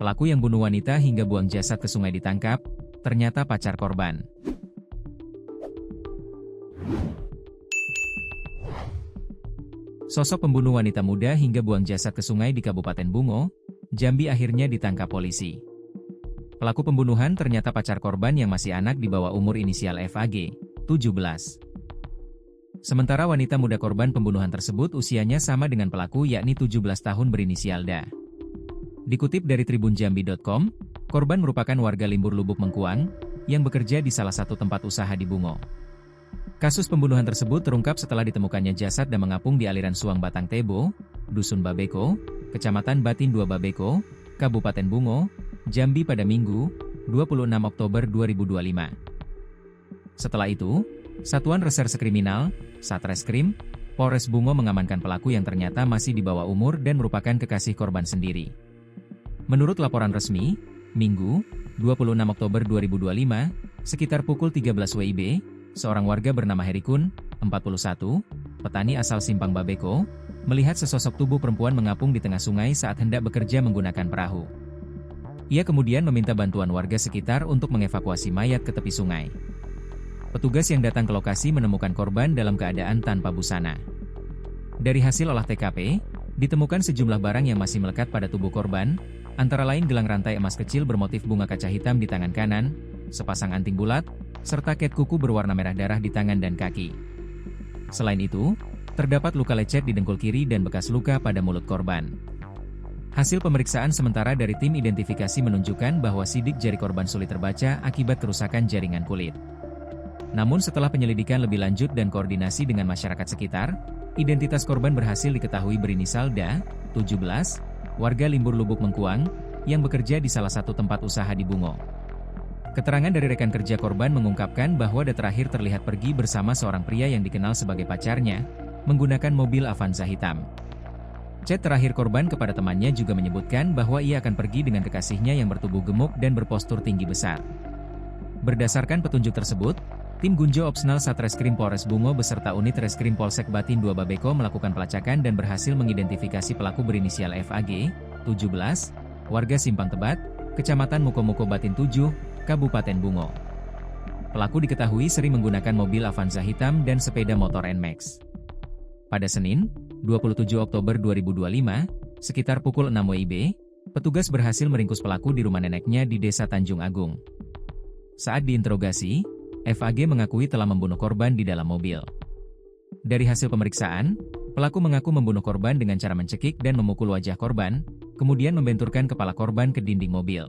Pelaku yang bunuh wanita hingga buang jasad ke sungai ditangkap, ternyata pacar korban. Sosok pembunuh wanita muda hingga buang jasad ke sungai di Kabupaten Bungo, Jambi akhirnya ditangkap polisi. Pelaku pembunuhan ternyata pacar korban yang masih anak di bawah umur inisial FAG, 17. Sementara wanita muda korban pembunuhan tersebut usianya sama dengan pelaku yakni 17 tahun berinisial DA. Dikutip dari tribunjambi.com, korban merupakan warga Limbur Lubuk Mengkuang, yang bekerja di salah satu tempat usaha di Bungo. Kasus pembunuhan tersebut terungkap setelah ditemukannya jasad dan mengapung di aliran Suang Batang Tebo, Dusun Babeko, Kecamatan Batin 2 Babeko, Kabupaten Bungo, Jambi pada Minggu, 26 Oktober 2025. Setelah itu, Satuan Reserse Kriminal, Satreskrim, Polres Bungo mengamankan pelaku yang ternyata masih di bawah umur dan merupakan kekasih korban sendiri. Menurut laporan resmi, Minggu, 26 Oktober 2025, sekitar pukul 13 WIB, seorang warga bernama Herikun, 41, petani asal Simpang Babeko, melihat sesosok tubuh perempuan mengapung di tengah sungai saat hendak bekerja menggunakan perahu. Ia kemudian meminta bantuan warga sekitar untuk mengevakuasi mayat ke tepi sungai. Petugas yang datang ke lokasi menemukan korban dalam keadaan tanpa busana. Dari hasil olah TKP, ditemukan sejumlah barang yang masih melekat pada tubuh korban, antara lain gelang rantai emas kecil bermotif bunga kaca hitam di tangan kanan, sepasang anting bulat, serta ket kuku berwarna merah darah di tangan dan kaki. Selain itu, terdapat luka lecet di dengkul kiri dan bekas luka pada mulut korban. Hasil pemeriksaan sementara dari tim identifikasi menunjukkan bahwa sidik jari korban sulit terbaca akibat kerusakan jaringan kulit. Namun setelah penyelidikan lebih lanjut dan koordinasi dengan masyarakat sekitar, identitas korban berhasil diketahui berinisial DA, 17, warga Limbur Lubuk Mengkuang, yang bekerja di salah satu tempat usaha di Bungo. Keterangan dari rekan kerja korban mengungkapkan bahwa DA terakhir terlihat pergi bersama seorang pria yang dikenal sebagai pacarnya, menggunakan mobil Avanza hitam. Chat terakhir korban kepada temannya juga menyebutkan bahwa ia akan pergi dengan kekasihnya yang bertubuh gemuk dan berpostur tinggi besar. Berdasarkan petunjuk tersebut, tim Gunjo Opsnal Satreskrim Polres Bungo beserta unit Reskrim Polsek Batin 2 Babeko melakukan pelacakan dan berhasil mengidentifikasi pelaku berinisial FAG, 17, warga Simpang Tebat, Kecamatan Mukomuko Batin 7, Kabupaten Bungo. Pelaku diketahui sering menggunakan mobil Avanza hitam dan sepeda motor NMAX. Pada Senin, 27 Oktober 2025, sekitar pukul 6 WIB, petugas berhasil meringkus pelaku di rumah neneknya di Desa Tanjung Agung. Saat diinterogasi, FAG mengakui telah membunuh korban di dalam mobil. Dari hasil pemeriksaan, pelaku mengaku membunuh korban dengan cara mencekik dan memukul wajah korban, kemudian membenturkan kepala korban ke dinding mobil.